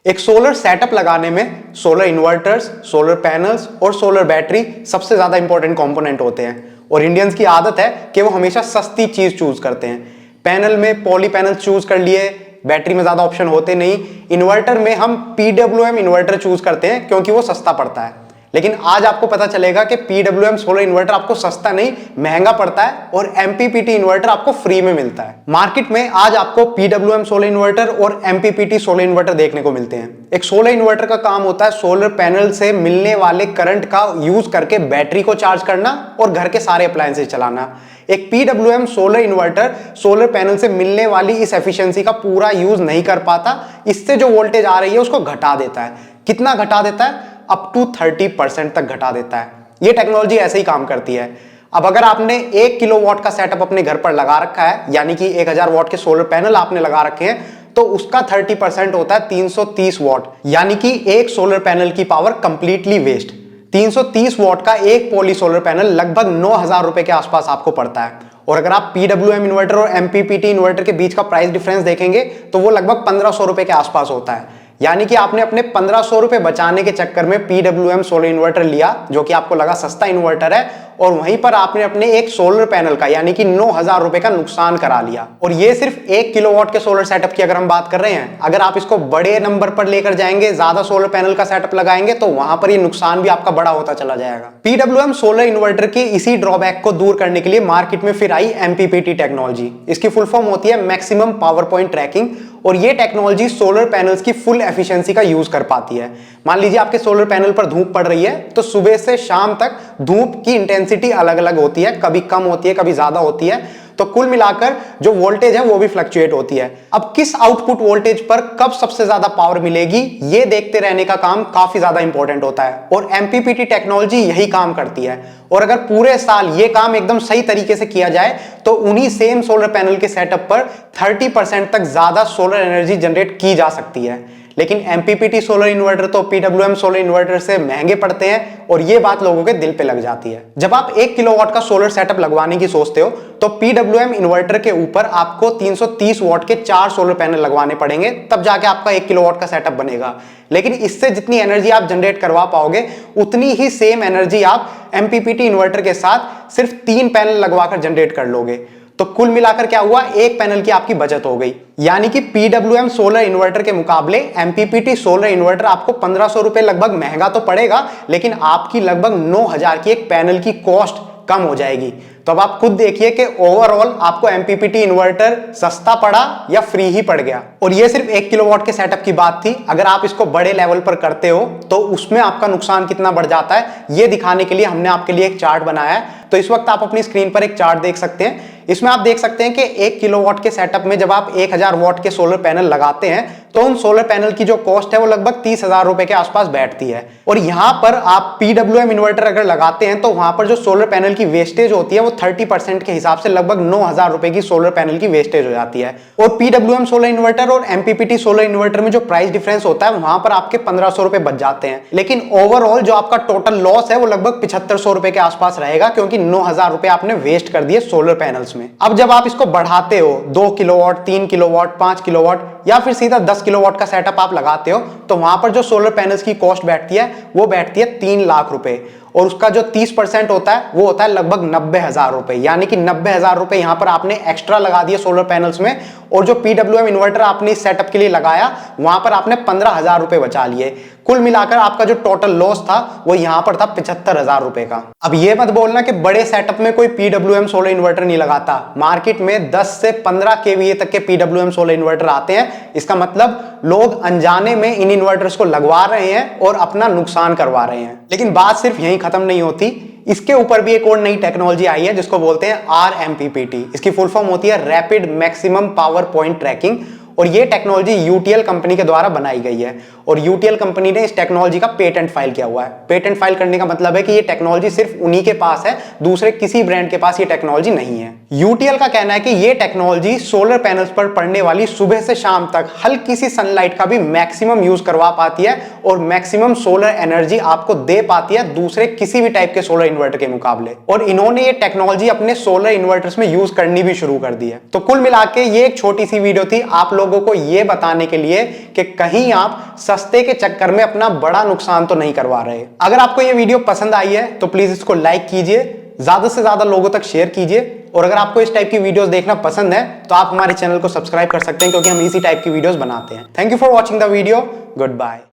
एक solar setup लगाने में सोलर इन्वर्टर्स, सोलर पैनल्स और सोलर बैटरी सबसे ज्यादा इंपॉर्टेंट कंपोनेंट होते हैं और इंडियंस की आदत है कि वो हमेशा सस्ती चीज चूज करते हैं। पैनल में पॉली पैनल चूज कर लिए, बैटरी में ज्यादा ऑप्शन होते नहीं। इन्वर्टर में हम PWM इन्वर्टर चूज करते हैं क्योंकि वो सस्ता पड़ता है। लेकिन आज आपको पता चलेगा कि PWM सोलर इन्वर्टर आपको सस्ता नहीं महंगा पड़ता है और MPPT इन्वर्टर आपको फ्री में मिलता है। मार्केट में आज आपको PWM सोलर इन्वर्टर और MPPT सोलर इन्वर्टर देखने को मिलते हैं। एक सोलर इन्वर्टर का काम होता है सोलर पैनल से मिलने वाले करंट का यूज करके बैटरी को चार्ज करना और घर के सारे अप्लायंसेस चलाना। एक PWM solar inverter solar panel से मिलने वाली इस एफिशिएंसी का पूरा यूज नहीं कर पाता, इससे जो वोल्टेज आ रही है उसको घटा देता है। कितना घटा देता है? अप टू 30% तक घटा देता है। ये टेक्नोलॉजी ऐसे ही काम करती है। अब अगर आपने 1 किलोवाट का सेटअप अपने घर पर लगा रखा है, यानी कि 1000 वाट के सोलर पैनल आपने लगा रखे हैं, तो उसका 30% होता है 330 वाट, यानी कि एक सोलर पैनल की पावर कंप्लीटली वेस्ट। 330 वाट का एक पॉली सोलर पैनल लगभग 9000 रुपए के आसपास आपको पड़ता है। और अगर आप PWM इन्वर्टर और MPPT इन्वर्टर के बीच का प्राइस डिफरेंस देखेंगे तो वो लगभग 1500 रुपए के आसपास होता है। यानी कि आपने अपने 1500 रुपए बचाने के चक्कर में PWM सोलर इन्वर्टर लिया जो कि आपको लगा सस्ता इन्वर्टर है, और वहीं पर आपने अपने एक सोलर पैनल का यानी कि 9000 रुपए का नुकसान करा लिया। और ये सिर्फ 1 किलोवाट के सोलर सेटअप की अगर हम बात कर रहे हैं। अगर आप इसको बड़े नंबर पर लेकर जाएंगे, ज्यादा सोलर पैनल का सेटअप लगाएंगे, तो वहां पर ये नुकसान भी आपका बड़ा होता चला जाएगा। PWM सोलर इन्वर्टर की इसी ड्रॉबैक को दूर करने के लिए मार्केट में फिर आई MPPT टेक्नोलॉजी। इसकी फुल फॉर्म होती है मैक्सिमम पावर पॉइंट ट्रैकिंग, और ये टेक्नोलॉजी सोलर पैनल्स की फुल एफिशिएंसी का यूज कर पाती है। मान लीजिए आपके सोलर पैनल पर धूप पड़ रही है, तो सुबह से शाम तक धूप की इंटेंसिटी अलग अलग होती है, कभी कम होती है, कभी ज्यादा होती है, तो कुल मिलाकर जो वोल्टेज है वो भी फ्लक्चुएट होती है। अब किस आउटपुट वोल्टेज पर कब सबसे ज्यादा पावर मिलेगी, ये देखते रहने का काम काफी ज्यादा इंपॉर्टेंट होता है, और MPPT टेक्नोलॉजी यही काम करती है। और अगर पूरे साल ये काम एकदम सही तरीके से किया जाए तो उन्हीं सेम सोलर पैनल के सेटअप पर 30% तक ज्यादा सोलर एनर्जी जनरेट की जा सकती है। लेकिन MPPT सोलर इन्वर्टर तो PWM सोलर इन्वर्टर से महंगे पड़ते हैं, और ये बात लोगों के दिल पे लग जाती है। जब आप 1 किलोवाट का सोलर सेटअप लगवाने की सोचते हो तो PWM इन्वर्टर के ऊपर आपको 330 वाट के 4 सोलर पैनल लगवाने पड़ेंगे, तब जाके आपका 1 किलोवाट का सेटअप बनेगा। लेकिन इससे जितनी एनर्जी आप जनरेट करवा पाओगे उतनी ही सेम एनर्जी आप MPPT इन्वर्टर के साथ सिर्फ 3 पैनल लगवाकर जनरेट कर लोगे। तो कुल मिलाकर क्या हुआ, एक पैनल की आपकी बचत हो गई। यानी कि PWM सोलर इन्वर्टर के मुकाबले MPPT सोलर इन्वर्टर आपको 1500 रुपए लगभग महंगा तो पड़ेगा, लेकिन आपकी लगभग 9000 की एक पैनल की कॉस्ट कम हो जाएगी। तो अब आप खुद देखिए कि ओवरऑल आपको MPPT इन्वर्टर सस्ता पड़ा या फ्री ही पड़ गया। और ये सिर्फ 1 किलोवाट के सेटअप की बात थी। अगर आप इसको बड़े लेवल पर करते हो तो उसमें आपका नुकसान कितना बढ़ जाता है, ये दिखाने के लिए हमने आपके लिए एक चार्ट बनाया है। तो इस वक्त आप अपनी स्क्रीन पर एक चार्ट देख सकते हैं। इसमें आप देख सकते हैं कि 1 किलोवाट के सेटअप में जब आप 1000 वाट के सोलर पैनल लगाते हैं तो उन सोलर पैनल की जो कॉस्ट है वो लगभग 30,000 रुपए के आसपास बैठती है। और यहां पर आप PWM इन्वर्टर अगर लगाते हैं तो वहां पर जो सोलर पैनल की वेस्टेज होती है वो 30% के हिसाब से लगभग 9000 रुपए की सोलर पैनल की वेस्टेज हो जाती है। और PWM सोलर इन्वर्टर और MPPT सोलर इन्वर्टर में जो प्राइस डिफरेंस होता है वहां पर आपके 1500 रुपए बच जाते हैं। लेकिन ओवरऑल जो आपका टोटल लॉस है वो लगभग 7500 रुपए के आसपास रहेगा, क्योंकि 9000 रुपए आपने वेस्ट कर दिए सोलर पैनल्स में। अब जब आप इसको बढ़ाते हो 2 किलोवाट, 3 किलोवाट, 5 किलोवाट या फिर सीधा 10 किलोवाट का सेटअप आप लगाते हो, तो वहां पर जो सोलर पैनल्स की कॉस्ट बैठती है वो बैठती है 3 लाख रुपए, और उसका जो 30% होता है वो होता है लगभग 90,000 रुपए। यानी कि 90,000 रुपए यहां पर आपने एक्स्ट्रा लगा दिए सोलर पैनल्स में, और जो PWM इन्वर्टर आपने इस सेटअप के लिए लगाया वहां पर आपने 15,000 रुपए बचा लिए। कुल मिलाकर आपका जो टोटल लॉस था वो यहां पर था 75,000 रुपए का। अब ये मत बोलना कि बड़े सेटअप में कोई PWM सोलर इन्वर्टर नहीं लगाता। मार्केट में 10 से 15 kVA तक के PWM सोलर इन्वर्टर आते हैं। इसका मतलब लोग अनजाने में इन इन्वर्टर्स को लगवा रहे हैं और अपना नुकसान करवा रहे हैं। लेकिन बात सिर्फ यहीं खत्म नहीं होती, इसके ऊपर भी एक और नई टेक्नोलॉजी आई है जिसको बोलते हैं RMPPT। इसकी फुल फॉर्म होती है rapid maximum power point tracking, और ये टेक्नोलॉजी UTL कंपनी के द्वारा बनाई गई है। और UTL कंपनी ने इस टेक्नोलॉजी का पेटेंट फाइल किया हुआ है। पेटेंट फाइल करने का मतलब है कि ये टेक्नोलॉजी सिर्फ उन्हीं के पास है, दूसरे किसी ब्रांड के पास ये टेक्नोलॉजी नहीं है। यूटीएल का कहना है कि ये टेक्नोलॉजी सोलर पैनल्स पर पड़ने वाली सुबह से शाम तक हल्की सी सनलाइट का भी मैक्सिमम यूज करवा पाती है और मैक्सिमम सोलर एनर्जी आपको दे पाती है दूसरे किसी भी टाइप के सोलर इन्वर्टर के मुकाबले। और इन्होंने ये टेक्नोलॉजी अपने सोलर इन्वर्टर्स में यूज करनी भी शुरू कर दी है। तो कुल मिला के ये एक छोटी सी वीडियो थी आप लोगों को ये बताने के लिए कि कहीं आप सस्ते के चक्कर में अपना बड़ा नुकसान तो नहीं करवा रहे। अगर आपको ये वीडियो पसंद आई है तो प्लीज इसको लाइक कीजिए, ज्यादा से ज्यादा लोगों तक शेयर कीजिए, और अगर आपको इस टाइप की वीडियोस देखना पसंद है तो आप हमारे चैनल को सब्सक्राइब कर सकते हैं क्योंकि हम इसी टाइप की वीडियोस बनाते हैं। Thank you for watching the video. Good bye.